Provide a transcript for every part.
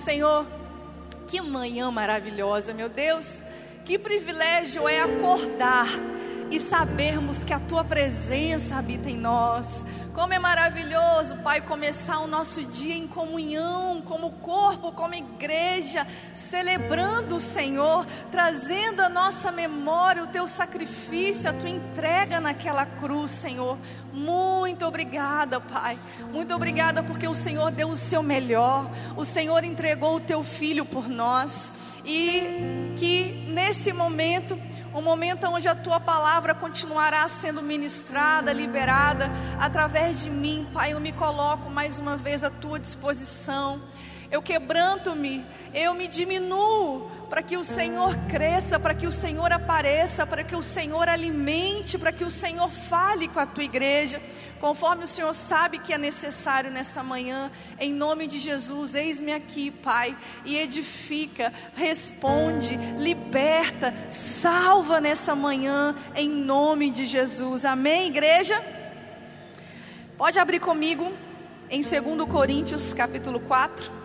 Senhor, que manhã maravilhosa, meu Deus. Que privilégio é acordar e sabermos que a Tua presença habita em nós. Como é maravilhoso, Pai, começar o nosso dia em comunhão, como corpo, como igreja, celebrando o Senhor, trazendo à nossa memória o Teu sacrifício, a Tua entrega naquela cruz, Senhor. Muito obrigada, Pai. Muito obrigada porque o Senhor deu o Seu melhor. O Senhor entregou o Teu Filho por nós. E que nesse momento, um momento onde a Tua palavra continuará sendo ministrada, liberada através de mim, Pai, eu me coloco mais uma vez à Tua disposição. Eu quebranto-me, eu me diminuo para que o Senhor cresça, para que o Senhor apareça, para que o Senhor alimente, para que o Senhor fale com a Tua igreja, conforme o Senhor sabe que é necessário nessa manhã. Em nome de Jesus, eis-me aqui, Pai, e edifica, responde, liberta, salva nessa manhã, em nome de Jesus. Amém, igreja? Pode abrir comigo em 2 Coríntios capítulo 4.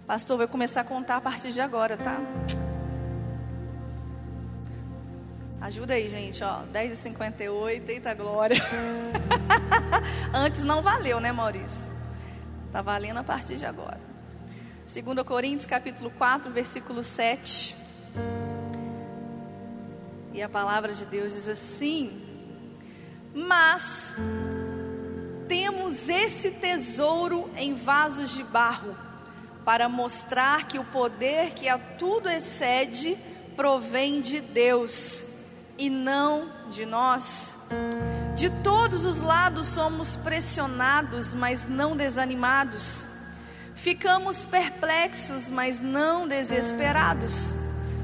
Pastor, vai começar a contar a partir de agora, tá? Ajuda aí, gente, ó, 10h58, eita glória. Antes não valeu, né, Maurício? Tá valendo a partir de agora. 2 Coríntios capítulo 4, versículo 7. E a palavra de Deus diz assim: mas temos esse tesouro em vasos de barro, para mostrar que o poder que a tudo excede provém de Deus e não de nós. De todos os lados somos pressionados, mas não desanimados. Ficamos perplexos, mas não desesperados.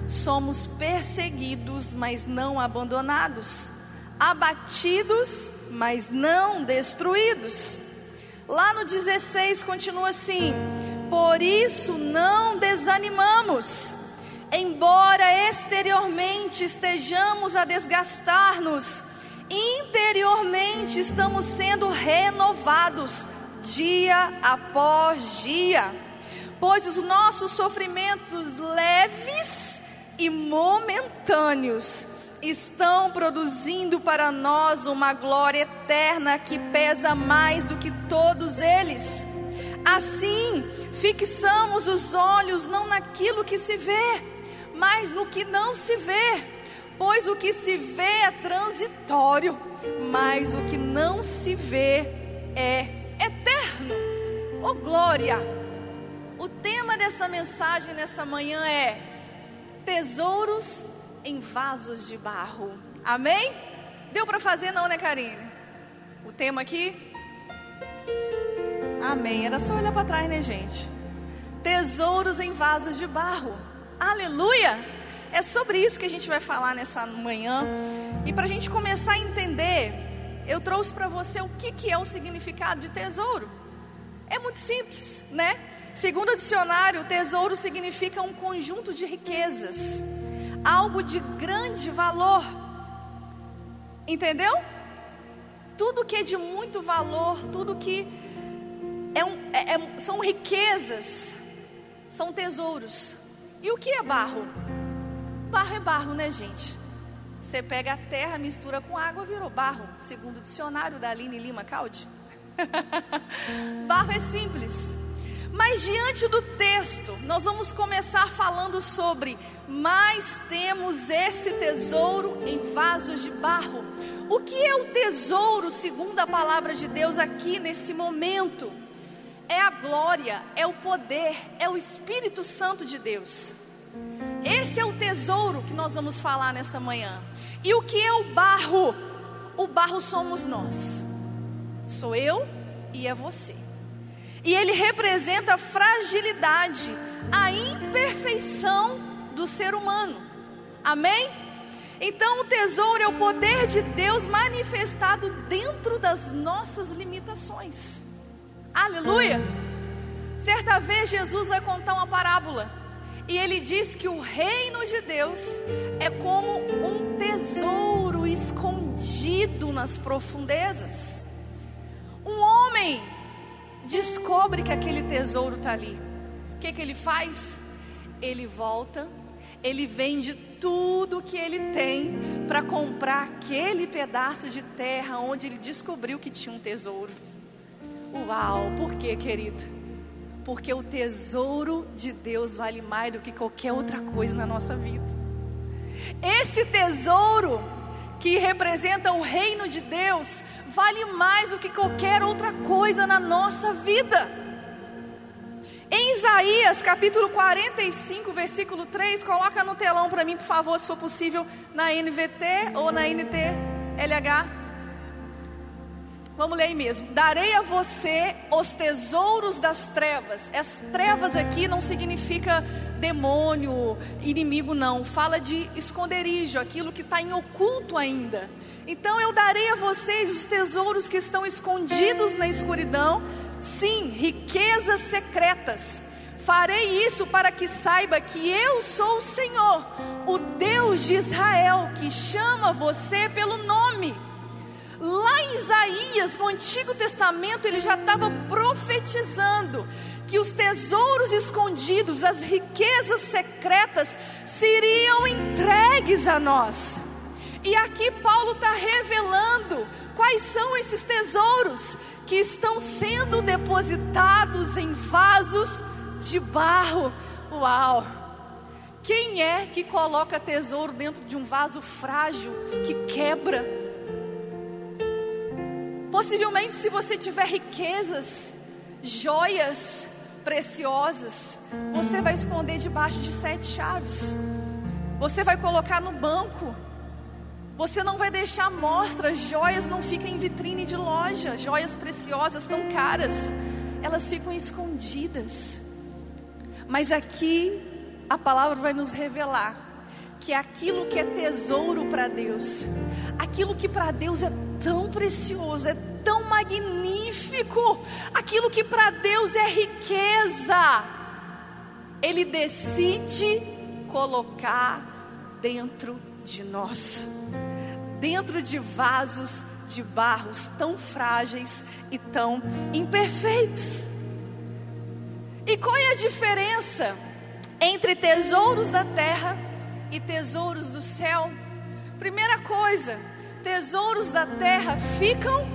Somos perseguidos, mas não abandonados. Abatidos, mas não destruídos. Lá no 16 continua assim: por isso não desanimamos, embora exteriormente estejamos a desgastar-nos, interiormente estamos sendo renovados dia após dia, pois os nossos sofrimentos leves e momentâneos estão produzindo para nós uma glória eterna que pesa mais do que todos eles. Assim, fixamos os olhos não naquilo que se vê, mas no que não se vê, pois o que se vê é transitório, mas o que não se vê é eterno. Oh glória! O tema dessa mensagem nessa manhã é tesouros em vasos de barro. Amém? Deu para fazer não, né, Karine? O tema aqui? Amém, era só olhar para trás, né, gente? Tesouros em vasos de barro. Aleluia! É sobre isso que a gente vai falar nessa manhã. E para a gente começar a entender, eu trouxe para você o que é o significado de tesouro. É muito simples, né? Segundo o dicionário, tesouro significa um conjunto de riquezas, algo de grande valor. Entendeu? Tudo que é de muito valor, tudo que são riquezas, são tesouros. E o que é barro? Barro é barro, né, gente? Você pega a terra, mistura com água, virou barro, segundo o dicionário da Aline Lima Caldi. Barro é simples. Mas diante do texto, nós vamos começar falando sobre: mas temos esse tesouro em vasos de barro. O que é o tesouro segundo a palavra de Deus aqui nesse momento? É a glória, é o poder, é o Espírito Santo de Deus. Esse é o tesouro que nós vamos falar nessa manhã. E o que é o barro? O barro somos nós. Sou eu e é você. E ele representa a fragilidade, a imperfeição do ser humano. Amém? Então o tesouro é o poder de Deus manifestado dentro das nossas limitações. Aleluia! Certa vez Jesus vai contar uma parábola, e ele diz que o reino de Deus é como um tesouro escondido nas profundezas. Um homem descobre que aquele tesouro está ali, o que ele faz? Ele volta, ele vende tudo que ele tem para comprar aquele pedaço de terra onde ele descobriu que tinha um tesouro. Uau, por quê, querido? Porque o tesouro de Deus vale mais do que qualquer outra coisa na nossa vida. Esse tesouro que representa o reino de Deus vale mais do que qualquer outra coisa na nossa vida. Em Isaías capítulo 45, versículo 3, coloca no telão para mim, por favor, se for possível, na NVT ou na NTLH. Vamos ler aí mesmo. Darei a você os tesouros das trevas. As trevas aqui não significa demônio, inimigo não. Fala de esconderijo, aquilo que está em oculto ainda. Então eu darei a vocês os tesouros que estão escondidos na escuridão. Sim, riquezas secretas. Farei isso para que saiba que eu sou o Senhor, o Deus de Israel, que chama você pelo nome. Lá em Isaías, no Antigo Testamento, ele já estava profetizando que os tesouros escondidos, as riquezas secretas, seriam entregues a nós. E aqui Paulo está revelando quais são esses tesouros que estão sendo depositados em vasos de barro. Uau! Quem é que coloca tesouro dentro de um vaso frágil que quebra? Possivelmente, se você tiver riquezas, joias preciosas, você vai esconder debaixo de 7 chaves. Você vai colocar no banco. Você não vai deixar mostra. Joias não ficam em vitrine de loja. Joias preciosas tão caras, elas ficam escondidas. Mas aqui a palavra vai nos revelar que aquilo que é tesouro para Deus, aquilo que para Deus é tão precioso, é tão magnífico, aquilo que para Deus é riqueza, Ele decide colocar dentro de nós, dentro de vasos de barros tão frágeis e tão imperfeitos. E qual é a diferença entre tesouros da terra e tesouros do céu? Primeira coisa, tesouros da terra ficam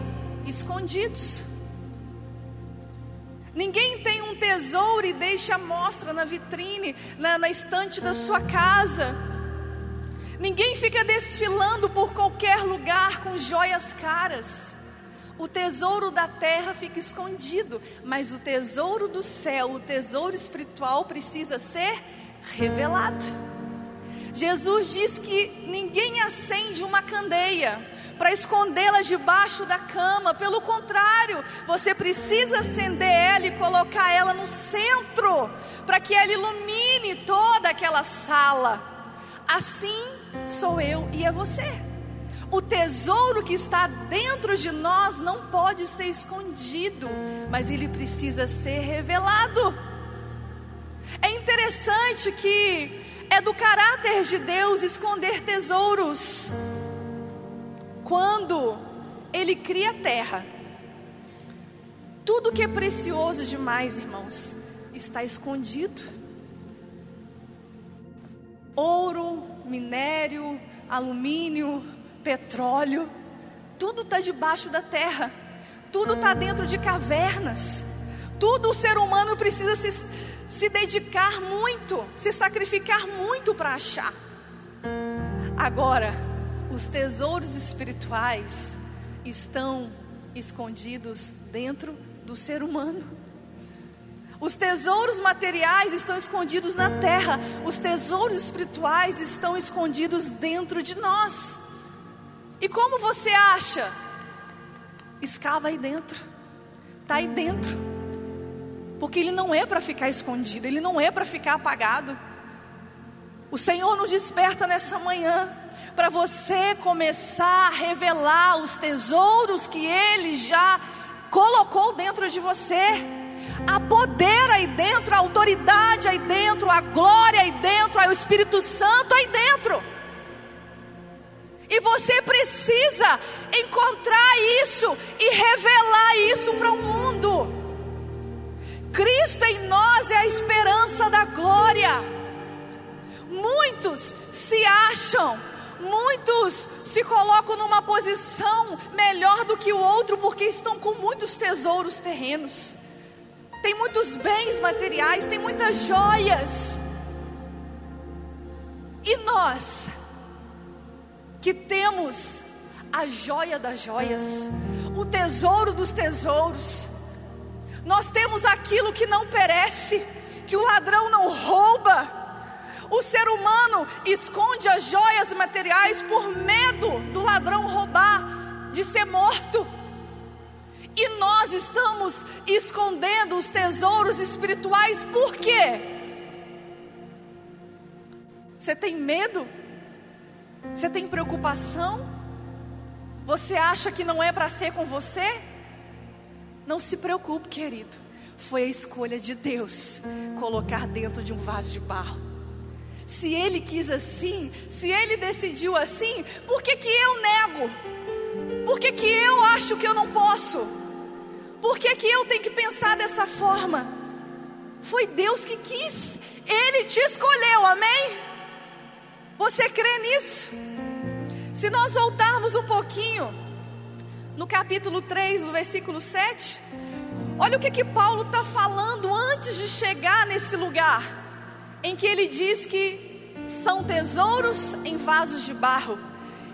escondidos. Ninguém tem um tesouro e deixa a mostra na vitrine, na estante da sua casa. Ninguém fica desfilando por qualquer lugar com joias caras. O tesouro da terra fica escondido, mas o tesouro do céu, o tesouro espiritual, precisa ser revelado. Jesus diz que ninguém acende uma candeia para escondê-la debaixo da cama. Pelo contrário, você precisa acender ela e colocar ela no centro, para que ela ilumine toda aquela sala. Assim sou eu e é você. O tesouro que está dentro de nós não pode ser escondido, mas ele precisa ser revelado. É interessante que é do caráter de Deus esconder tesouros. Quando Ele cria a terra, tudo que é precioso demais, irmãos, está escondido. Ouro, minério, alumínio, petróleo, tudo está debaixo da terra, tudo está dentro de cavernas. Tudo o ser humano precisa se dedicar muito, se sacrificar muito para achar. Agora, os tesouros espirituais estão escondidos dentro do ser humano. Os tesouros materiais estão escondidos na terra. Os tesouros espirituais estão escondidos dentro de nós. E como você acha? Escava aí dentro. Está aí dentro. Porque ele não é para ficar escondido, ele não é para ficar apagado. O Senhor nos desperta nessa manhã para você começar a revelar os tesouros que Ele já colocou dentro de você. Há poder aí dentro, a autoridade aí dentro, a glória aí dentro, o Espírito Santo aí dentro. E você precisa encontrar isso e revelar isso para o mundo. Cristo em nós é a esperança da glória. Muitos se acham, muitos se colocam numa posição melhor do que o outro porque estão com muitos tesouros terrenos, tem muitos bens materiais, tem muitas joias. E nós, que temos a joia das joias, o tesouro dos tesouros, nós temos aquilo que não perece, que o ladrão não rouba. O ser humano esconde as joias materiais por medo do ladrão roubar, de ser morto. E nós estamos escondendo os tesouros espirituais, por quê? Você tem medo? Você tem preocupação? Você acha que não é para ser com você? Não se preocupe, querido. Foi a escolha de Deus colocar dentro de um vaso de barro. Se Ele quis assim, se Ele decidiu assim, por que que eu nego? Por que que eu acho que eu não posso? Por que que eu tenho que pensar dessa forma? Foi Deus que quis. Ele te escolheu, amém? Você crê nisso? Se nós voltarmos um pouquinho no capítulo 3, no versículo 7, olha o que Paulo está falando antes de chegar nesse lugar, em que ele diz que são tesouros em vasos de barro.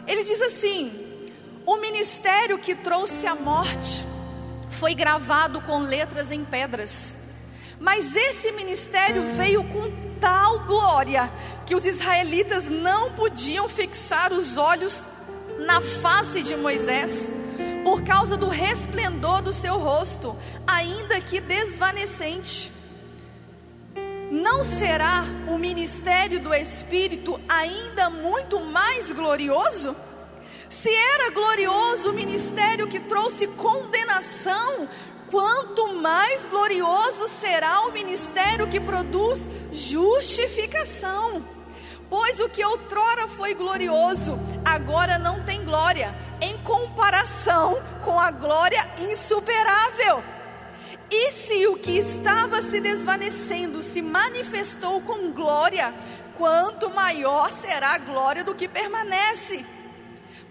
Ele diz assim: o ministério que trouxe a morte foi gravado com letras em pedras, mas esse ministério veio com tal glória que os israelitas não podiam fixar os olhos na face de Moisés, por causa do resplendor do seu rosto, ainda que desvanecente. Não será o ministério do Espírito ainda muito mais glorioso? Se era glorioso o ministério que trouxe condenação, quanto mais glorioso será o ministério que produz justificação. Pois o que outrora foi glorioso, agora não tem glória, em comparação com a glória insuperável. E se o que estava se desvanecendo se manifestou com glória, quanto maior será a glória do que permanece.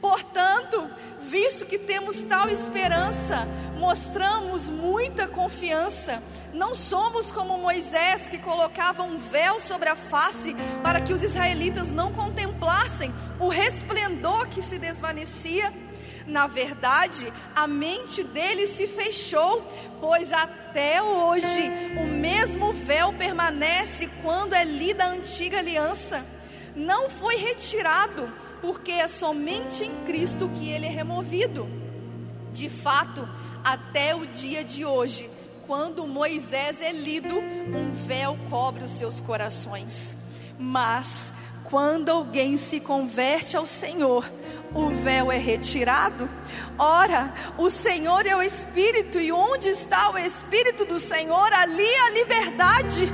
Portanto, visto que temos tal esperança, mostramos muita confiança. Não somos como Moisés, que colocava um véu sobre a face para que os israelitas não contemplassem o resplendor que se desvanecia. Na verdade, a mente deles se fechou, pois até hoje o mesmo véu permanece quando é lida a antiga aliança. Não foi retirado, porque é somente em Cristo que ele é removido. De fato, até o dia de hoje, quando Moisés é lido, um véu cobre os seus corações. Mas quando alguém se converte ao Senhor, o véu é retirado. Ora, o Senhor é o Espírito, e onde está o Espírito do Senhor, ali a liberdade.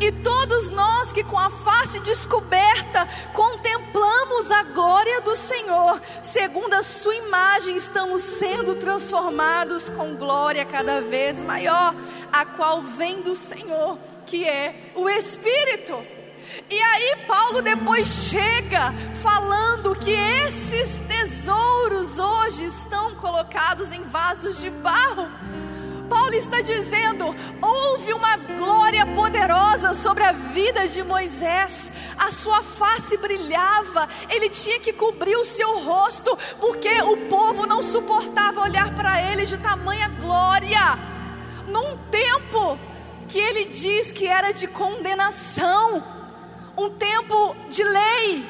E todos nós que com a face descoberta contemplamos a glória do Senhor, segundo a sua imagem, estamos sendo transformados com glória cada vez maior, a qual vem do Senhor, que é o Espírito. E aí Paulo depois chega falando que esses tesouros hoje estão colocados em vasos de barro. Paulo está dizendo: houve uma glória poderosa sobre a vida de Moisés, a sua face brilhava, ele tinha que cobrir o seu rosto, porque o povo não suportava olhar para ele de tamanha glória, num tempo que ele diz que era de condenação, um tempo de lei.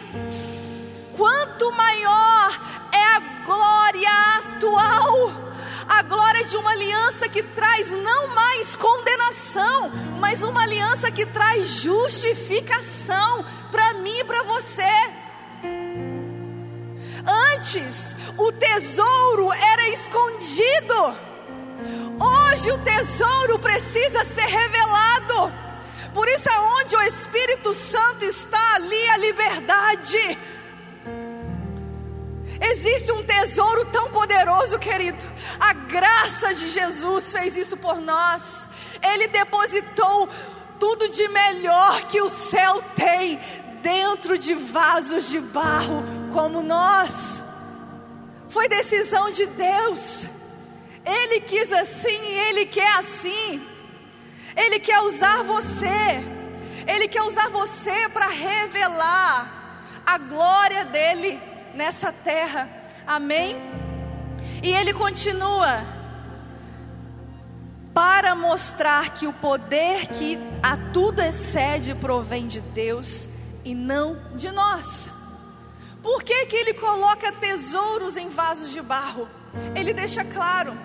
Quanto maior é a glória atual, a glória de uma aliança que traz não mais condenação, mas uma aliança que traz justificação para mim e para você. Antes, o tesouro era escondido. Hoje o tesouro precisa ser revelado. Por isso é onde o Espírito Santo está, ali a liberdade. Existe um tesouro tão poderoso, querido. A graça de Jesus fez isso por nós. Ele depositou tudo de melhor que o céu tem dentro de vasos de barro como nós. Foi decisão de Deus. Ele quis assim e Ele quer assim. Ele quer usar você. Ele quer usar você para revelar a glória dEle nessa terra. Amém? E Ele continua: para mostrar que o poder que a tudo excede provém de Deus e não de nós. Por que que Ele coloca tesouros em vasos de barro? Ele deixa claro: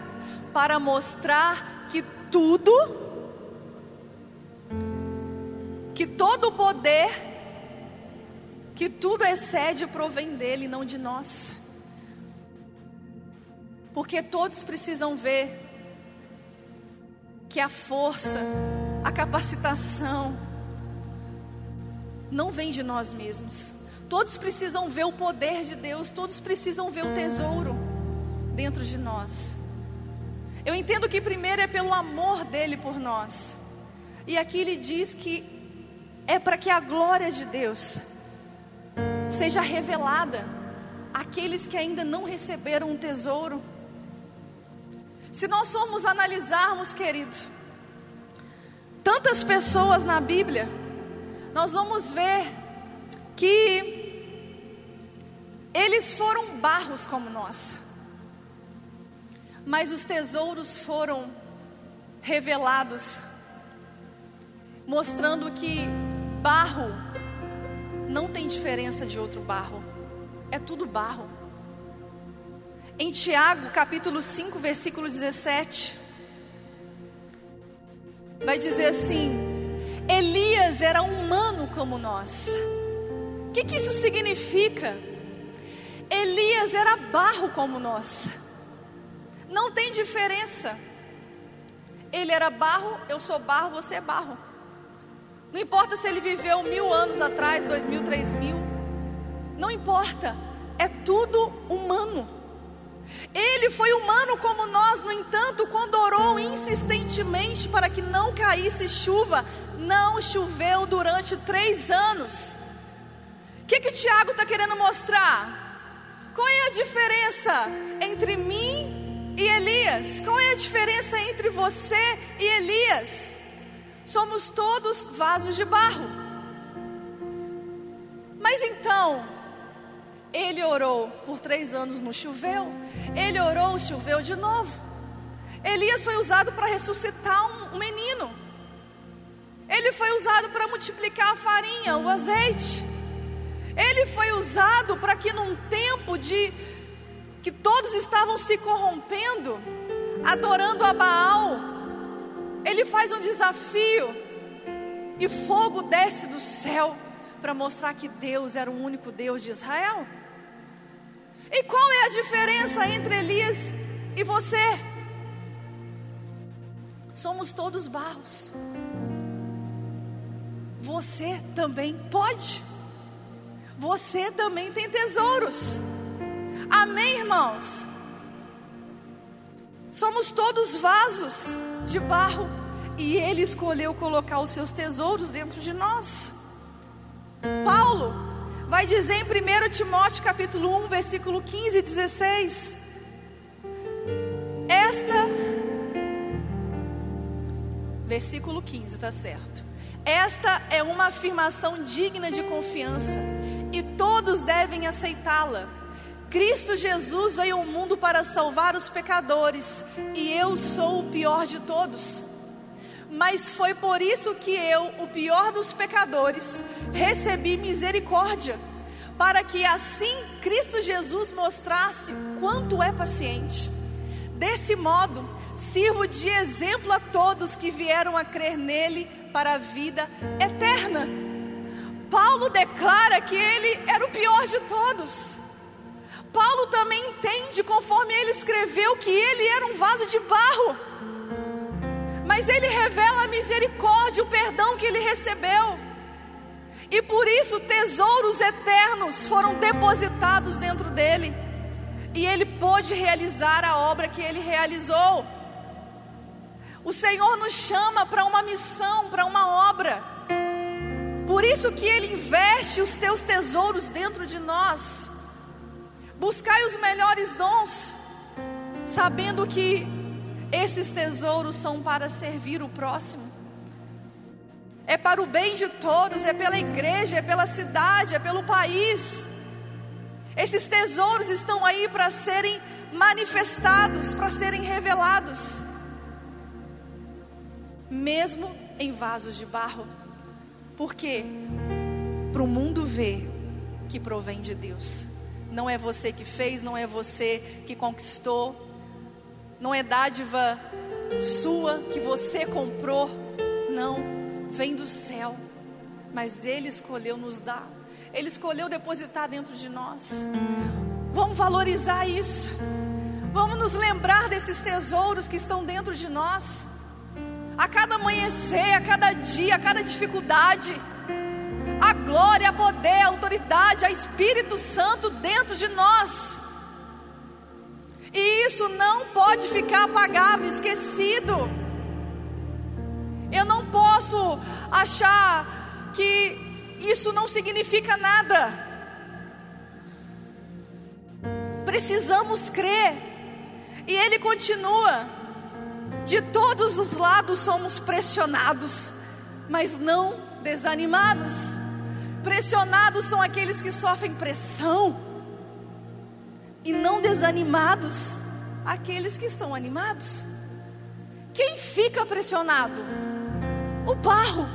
para mostrar que todo o poder, que tudo excede provém dEle e não de nós. Porque todos precisam ver que a força, a capacitação não vem de nós mesmos. Todos precisam ver o poder de Deus. Todos precisam ver o tesouro dentro de nós. Eu entendo que primeiro é pelo amor dele por nós. E aqui ele diz que é para que a glória de Deus seja revelada àqueles que ainda não receberam um tesouro. Se nós formos analisarmos, querido, tantas pessoas na Bíblia, nós vamos ver que eles foram barros como nós, mas os tesouros foram revelados, mostrando que barro não tem diferença de outro barro, é tudo barro. Em Tiago, capítulo 5, versículo 17, vai dizer assim: Elias era humano como nós. O que isso significa? Elias era barro como nós. Não tem diferença. Ele era barro, eu sou barro, você é barro. Não importa se ele viveu 1000 anos atrás, 2000, 3000. Não importa, é tudo humano. Ele foi humano como nós, no entanto, quando orou insistentemente para que não caísse chuva, não choveu durante 3 anos. O que Tiago está querendo mostrar? Qual é a diferença entre mim e Elias? Qual é a diferença entre você e Elias? Somos todos vasos de barro. Mas então, ele orou por 3 anos, não choveu. Ele orou, choveu de novo. Elias foi usado para ressuscitar um menino. Ele foi usado para multiplicar a farinha, o azeite. Ele foi usado para que num tempo de que todos estavam se corrompendo, adorando a Baal, ele faz um desafio e fogo desce do céu para mostrar que Deus era o único Deus de Israel. E qual é a diferença entre Elias e você? Somos todos barros. Você também pode. Você também tem tesouros. Amém, irmãos? Somos todos vasos de barro, e Ele escolheu colocar os seus tesouros dentro de nós. Paulo vai dizer em 1 Timóteo capítulo 1, versículo 15 e 16. Versículo 15, tá certo. Esta é uma afirmação digna de confiança, e todos devem aceitá-la. Cristo Jesus veio ao mundo para salvar os pecadores, e eu sou o pior de todos. Mas foi por isso que eu, o pior dos pecadores, recebi misericórdia, para que assim Cristo Jesus mostrasse quanto é paciente. Desse modo, sirvo de exemplo a todos que vieram a crer nele para a vida eterna. Paulo declara que ele era o pior de todos. Paulo também entende, conforme ele escreveu, que ele era um vaso de barro, mas ele revela a misericórdia, o perdão que ele recebeu, e por isso tesouros eternos foram depositados dentro dele, e ele pôde realizar a obra que ele realizou. O Senhor nos chama para uma missão, para uma obra. Por isso que Ele investe os teus tesouros dentro de nós. Buscai os melhores dons, sabendo que esses tesouros são para servir o próximo. É para o bem de todos, é pela igreja, é pela cidade, é pelo país. Esses tesouros estão aí para serem manifestados, para serem revelados, mesmo em vasos de barro. Por quê? Para o mundo ver que provém de Deus. Não é você que fez, não é você que conquistou, não é dádiva sua que você comprou, não, vem do céu, mas Ele escolheu nos dar, Ele escolheu depositar dentro de nós. Vamos valorizar isso, vamos nos lembrar desses tesouros que estão dentro de nós, a cada amanhecer, a cada dia, a cada dificuldade. A glória, a poder, a autoridade, a Espírito Santo dentro de nós. E isso não pode ficar apagado, esquecido. Eu não posso achar que isso não significa nada. Precisamos crer. E Ele continua: de todos os lados somos pressionados, mas não desanimados. Pressionados são aqueles que sofrem pressão, e não desanimados, aqueles que estão animados. Quem fica pressionado? O barro.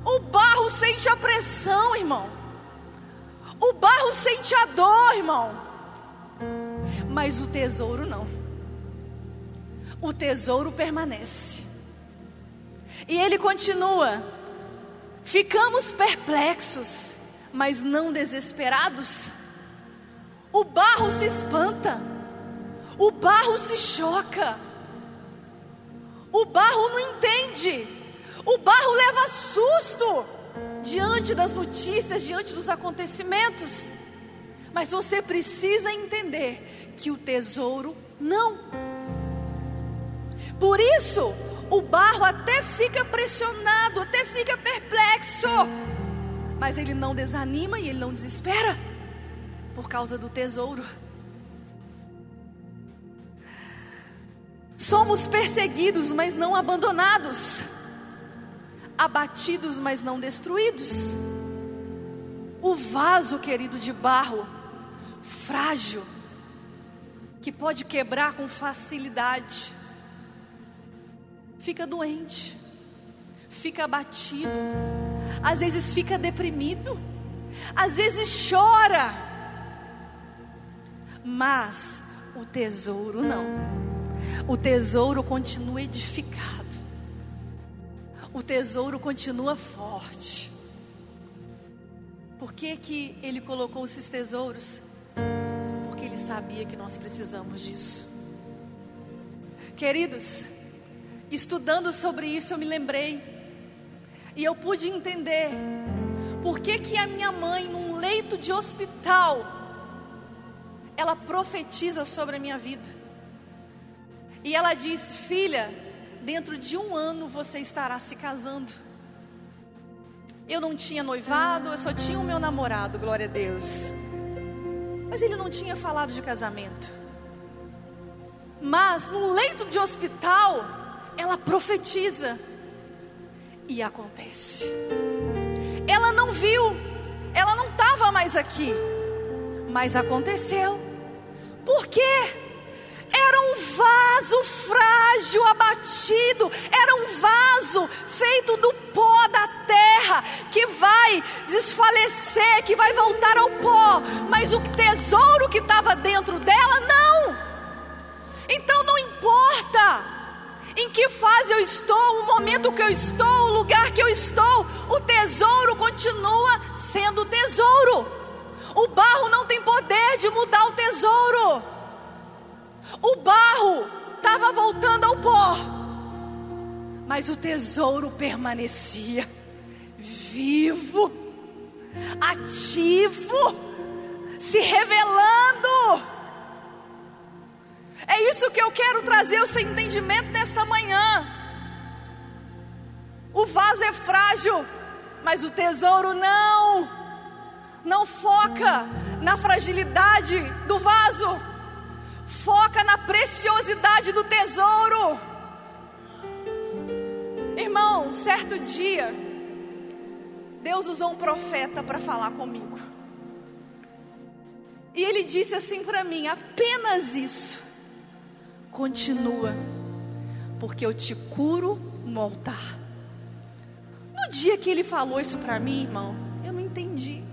O barro sente a pressão, irmão. O barro sente a dor, irmão. Mas o tesouro não. O tesouro permanece. E Ele continua: ficamos perplexos, mas não desesperados. O barro se espanta, o barro se choca, o barro não entende, o barro leva susto diante das notícias, diante dos acontecimentos. Mas você precisa entender que o tesouro não. Por isso o barro até fica pressionado, até fica perplexo, mas ele não desanima e ele não desespera, por causa do tesouro. Somos perseguidos, mas não abandonados, abatidos, mas não destruídos. O vaso, querido, de barro, frágil, que pode quebrar com facilidade, fica doente, fica abatido, às vezes fica deprimido, às vezes chora. Mas o tesouro não. O tesouro continua edificado. O tesouro continua forte. Por que que Ele colocou esses tesouros? Porque Ele sabia que nós precisamos disso. Queridos, estudando sobre isso eu me lembrei, e eu pude entender por que que a minha mãe, num leito de hospital, ela profetiza sobre a minha vida. E ela disse: filha, dentro de 1 ano você estará se casando. Eu não tinha noivado, eu só tinha o meu namorado, glória a Deus, mas ele não tinha falado de casamento. Mas no leito de hospital, ela profetiza, e acontece. Ela não viu, ela não estava mais aqui, mas aconteceu. Por quê? Era um vaso frágil, abatido. Era um vaso feito do pó da terra, que vai desfalecer, que vai voltar ao pó. Mas o tesouro que estava dentro dela, não. Então não importa em que fase eu estou, o momento que eu estou, o lugar que eu estou, o tesouro continua sendo tesouro. O barro não tem poder de mudar o tesouro. O barro estava voltando ao pó, mas o tesouro permanecia vivo, ativo, se revelando. É isso que eu quero trazer ao seu entendimento nesta manhã. O vaso é frágil, mas o tesouro não. Não foca na fragilidade do vaso, foca na preciosidade do tesouro. Irmão, certo dia, Deus usou um profeta para falar comigo. E ele disse assim para mim: apenas isso. Continua, porque eu te curo no altar. No dia que ele falou isso para mim, irmão, eu não entendi.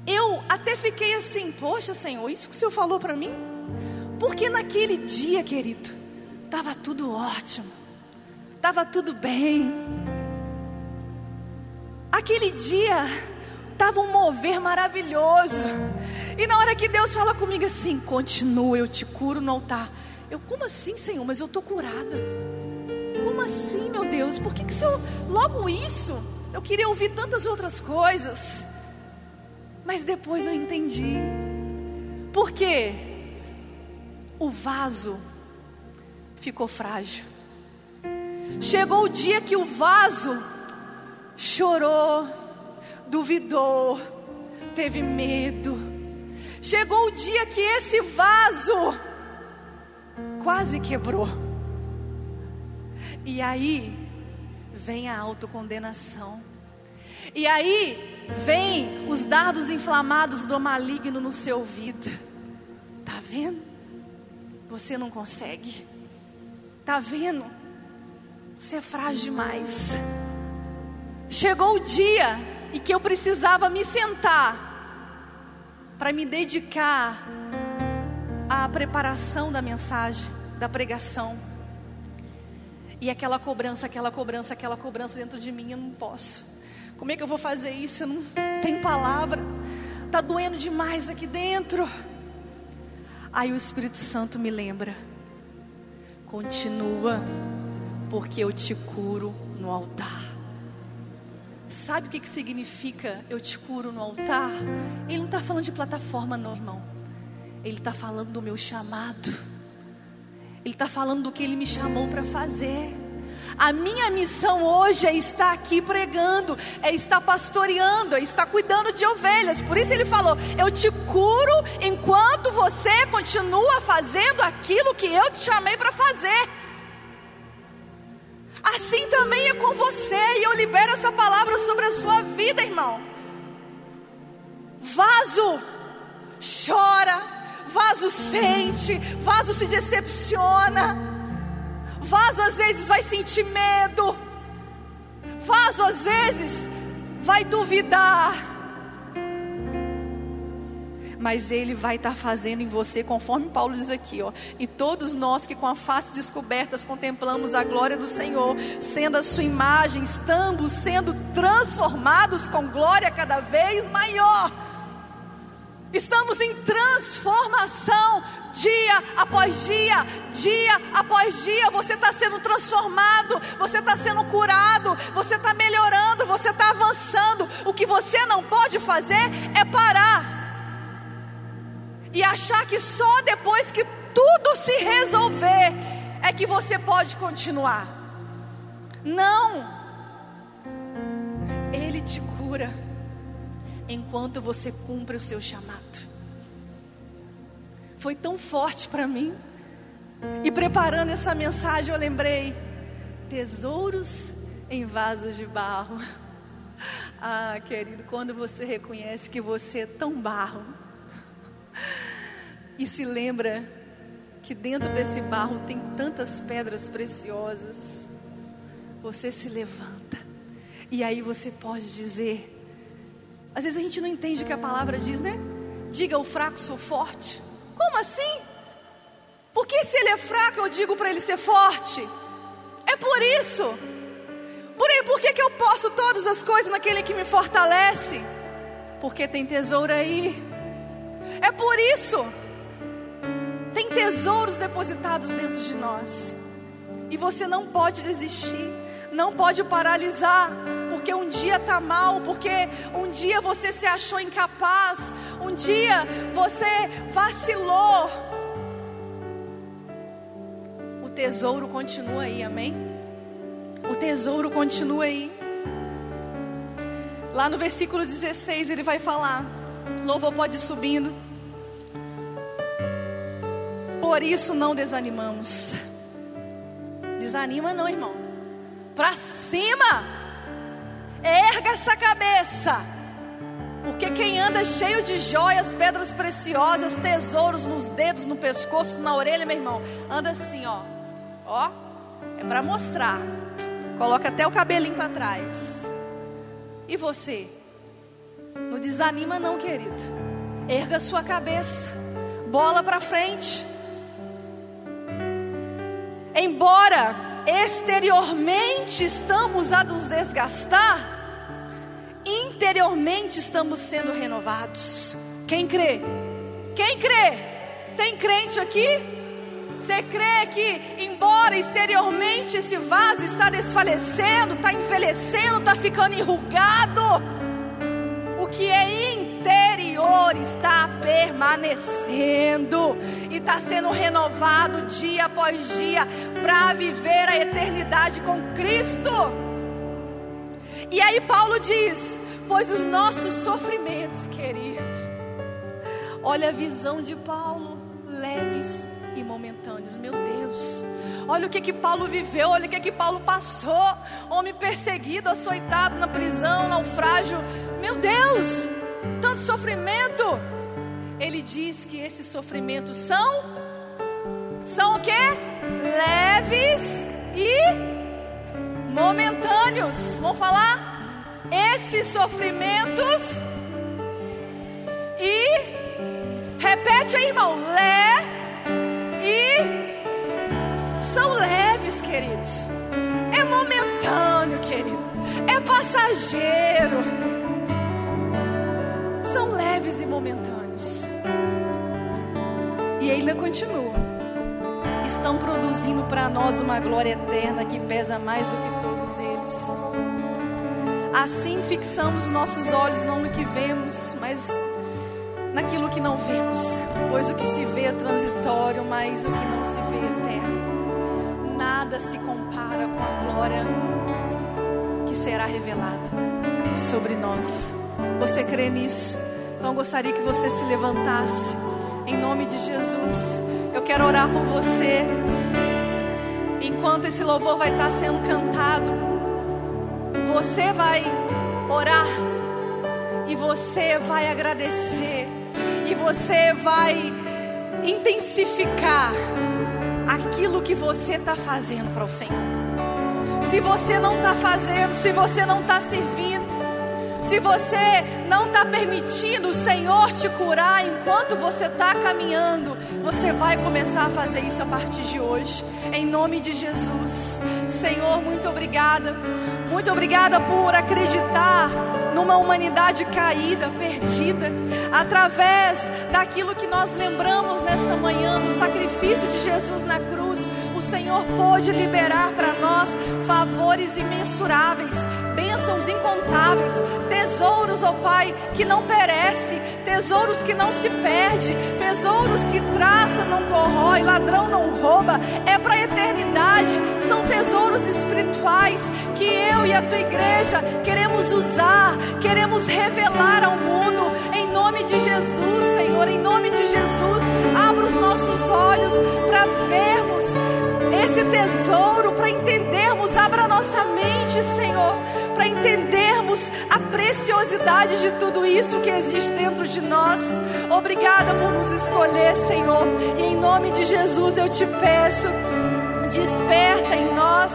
Eu até fiquei assim: poxa, Senhor, isso que o Senhor falou para mim? Porque naquele dia, querido, estava tudo ótimo, estava tudo bem. Aquele dia estava um mover maravilhoso. E na hora que Deus fala comigo assim: continua, eu te curo no altar. Eu, como assim, Senhor? Mas eu estou curada. Como assim, meu Deus? Por que o Senhor, logo isso? Eu queria ouvir tantas outras coisas. Mas depois eu entendi. Por quê? O vaso ficou frágil. Chegou o dia que o vaso chorou, duvidou, teve medo. Chegou o dia que esse vaso quase quebrou. E aí vem a autocondenação. E aí vem os dardos inflamados do maligno no seu ouvido. Tá vendo? Você não consegue. Tá vendo? Você é frágil demais. Chegou o dia em que eu precisava me sentar para me dedicar à preparação da mensagem, da pregação. E aquela cobrança dentro de mim, eu não posso. Como é que eu vou fazer isso? Eu não tenho palavra. Está doendo demais aqui dentro. Aí o Espírito Santo me lembra: continua, porque eu te curo no altar. Sabe o que significa eu te curo no altar? Ele não está falando de plataforma não, irmão. Ele está falando do meu chamado. Ele está falando do que Ele me chamou para fazer. A minha missão hoje é estar aqui pregando, é estar pastoreando, é estar cuidando de ovelhas. Por isso Ele falou: eu te curo enquanto você continua fazendo aquilo que eu te chamei para fazer. Assim também é com você. E eu libero essa palavra sobre a sua vida, irmão. Vaso chora, vaso sente, vaso se decepciona, vaso às vezes vai sentir medo, vaso às vezes vai duvidar. Mas Ele vai estar fazendo em você, conforme Paulo diz aqui, ó: e todos nós que com a face descobertas contemplamos a glória do Senhor, sendo a sua imagem, estamos sendo transformados com glória cada vez maior. Estamos em transformação, dia após dia, dia após dia. Você está sendo transformado, você está sendo curado, você está melhorando, você está avançando. O que você não pode fazer é parar e achar que só depois que tudo se resolver é que você pode continuar. Não. Ele te cura enquanto você cumpre o seu chamado. Foi tão forte para mim. E preparando essa mensagem eu lembrei: tesouros em vasos de barro. Ah, querido, quando você reconhece que você é tão barro e se lembra que dentro desse barro tem tantas pedras preciosas, você se levanta. E aí você pode dizer, às vezes a gente não entende o que a palavra diz, né? Diga ao fraco, sou forte. Como assim? Porque se ele é fraco, eu digo para ele ser forte. É por isso. Por que eu posso todas as coisas naquele que me fortalece? Porque tem tesouro aí. É por isso. Tem tesouros depositados dentro de nós. E você não pode desistir, não pode paralisar, porque um dia está mal, porque um dia você se achou incapaz, um dia você vacilou. tesouro continua aí, amém? O tesouro continua aí. Lá no versículo 16 ele vai falar, louvor pode ir subindo. Por isso não desanimamos. Desanima não, irmão. Pra cima. Erga essa cabeça. Porque quem anda cheio de joias, pedras preciosas, tesouros nos dedos, no pescoço, na orelha, meu irmão, anda assim, ó. Ó, é pra mostrar. Coloca até o cabelinho pra trás. E você? Não desanima não, querido. Erga sua cabeça. Bola pra frente. Embora exteriormente estamos a nos desgastar, interiormente estamos sendo renovados. Quem crê? Quem crê? Tem crente aqui? Você crê que embora exteriormente esse vaso está desfalecendo, está envelhecendo, está ficando enrugado, o que é interior está permanecendo e está sendo renovado dia após dia para viver a eternidade com Cristo. E aí Paulo diz, pois os nossos sofrimentos, querido, olha a visão de Paulo, leves e momentâneos. Meu Deus, olha o que Paulo viveu, olha o que Paulo passou. Homem perseguido, açoitado na prisão, naufrágio. Meu Deus, tanto sofrimento. Ele diz que esses sofrimentos são o quê? Leves e momentâneos. Vamos falar? Esses sofrimentos e repete aí, irmão. São leves, queridos. É momentâneo, querido. É passageiro. São leves e momentâneos. E ainda continua. Estão produzindo para nós uma glória eterna que pesa mais do que todos eles. Assim fixamos nossos olhos não no que vemos, mas naquilo que não vemos. Pois o que se vê é transitório, mas o que não se vê é eterno. Nada se compara com a glória que será revelada sobre nós. Você crê nisso? Então gostaria que você se levantasse em nome de Jesus. Eu quero orar por você. Enquanto esse louvor vai estar sendo cantado, você vai orar e você vai agradecer e você vai intensificar aquilo que você está fazendo para o Senhor. Se você não está fazendo, se você não está servindo, se você não está permitindo o Senhor te curar enquanto você está caminhando, você vai começar a fazer isso a partir de hoje, em nome de Jesus. Senhor, muito obrigada por acreditar numa humanidade caída, perdida, através daquilo que nós lembramos nessa manhã, do sacrifício de Jesus na cruz. O Senhor pôde liberar para nós favores imensuráveis, bênçãos incontáveis, tesouros, ó Pai, que não perece, tesouros que não se perde, tesouros que traça não corrói, ladrão não rouba, é para a eternidade. São tesouros espirituais que eu e a tua igreja queremos usar, queremos revelar ao mundo, em nome de Jesus, Senhor, em nome de Jesus. Abra os nossos olhos para vermos esse tesouro, para entendermos, abra a nossa mente, Senhor, para entendermos a preciosidade de tudo isso que existe dentro de nós. Obrigada por nos escolher, Senhor, e em nome de Jesus eu te peço, desperta em nós,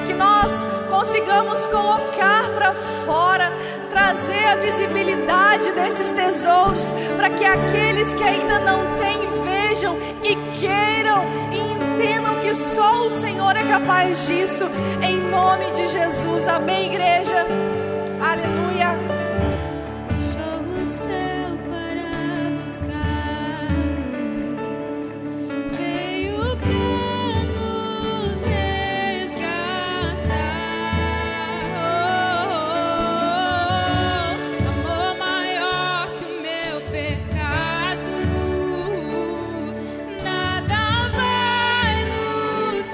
que nós consigamos colocar para fora, trazer a visibilidade desses tesouros, para que aqueles que ainda não têm vejam e queiram e entendam que só o Senhor é capaz disso, em nome de Jesus. Amém, igreja? Aleluia. Nada vai nos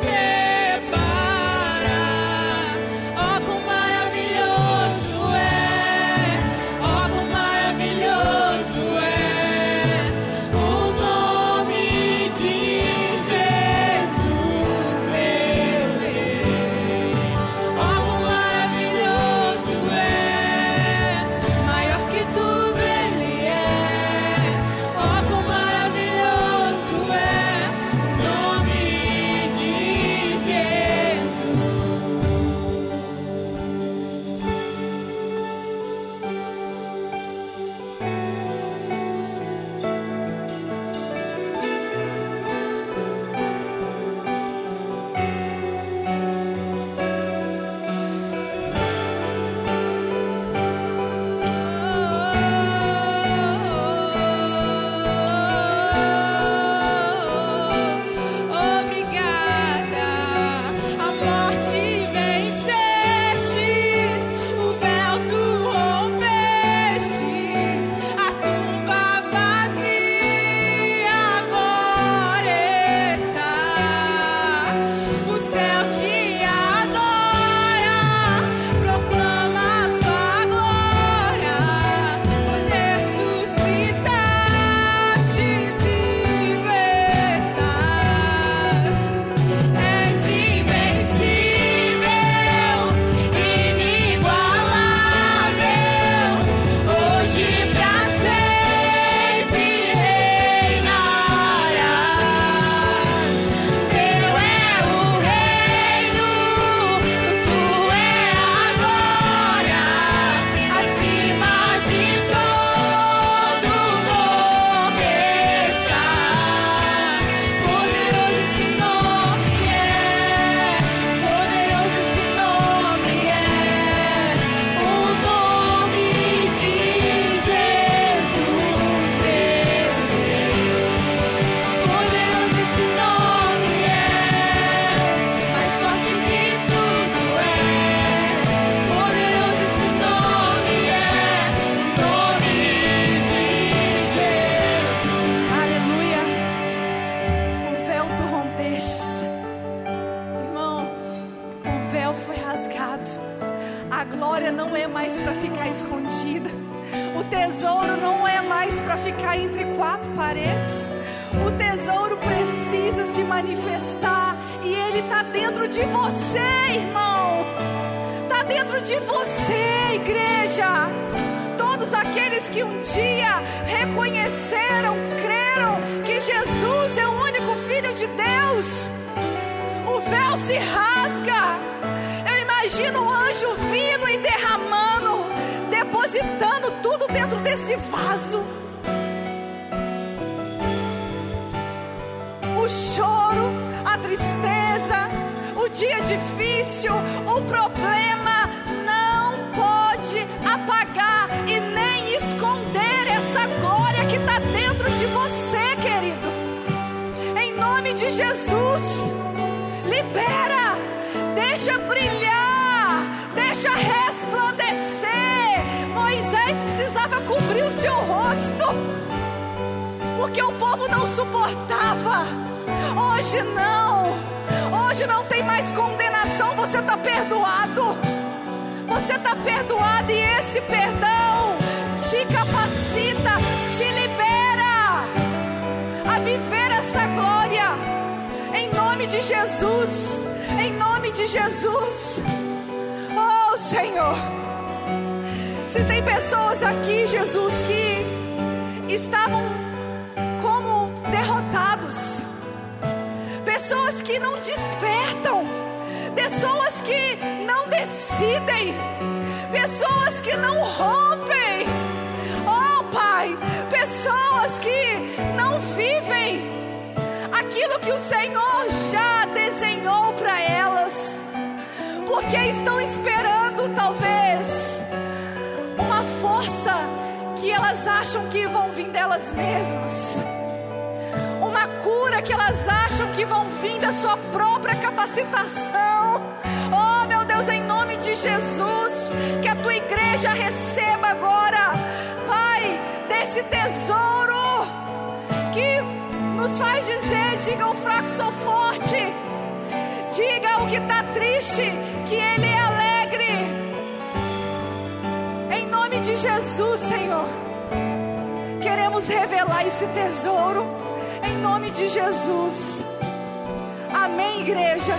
A glória não é mais para ficar escondida. O tesouro não é mais para ficar entre quatro paredes. O tesouro precisa se manifestar. E ele está dentro de você, irmão. Está dentro de você, igreja. Todos aqueles que um dia reconheceram, creram que Jesus é o único Filho de Deus, o véu se rasga. Eu imagino um anjo vindo e derramando, depositando tudo dentro desse vaso. O choro, a tristeza, o dia difícil, o problema não pode apagar e nem esconder essa glória que está dentro de você, querido. Em nome de Jesus, libera, deixa brilhar, deixa resplandecer. Moisés precisava cobrir o seu rosto, porque o povo não suportava. Hoje não tem mais condenação, você está perdoado. Você está perdoado, e esse perdão te capacita, te libera a viver essa glória. Em nome de Jesus, em nome de Jesus. Oh Senhor, se tem pessoas aqui, Jesus, que estavam como derrotados, pessoas que não despertam, pessoas que não decidem, pessoas que não rompem, oh Pai, pessoas que não vivem aquilo que o Senhor já desenhou para elas, porque estão esperando talvez uma força que elas acham que vão vir delas mesmas, uma cura que elas acham que vão vir da sua própria capacitação. Oh meu Deus, em nome de Jesus, que a tua igreja receba agora, Pai, desse tesouro que nos faz dizer: diga ao fraco sou forte, diga ao que está triste que ele é alegre. Em nome de Jesus, Senhor, queremos revelar esse tesouro. Em nome de Jesus. Amém, igreja.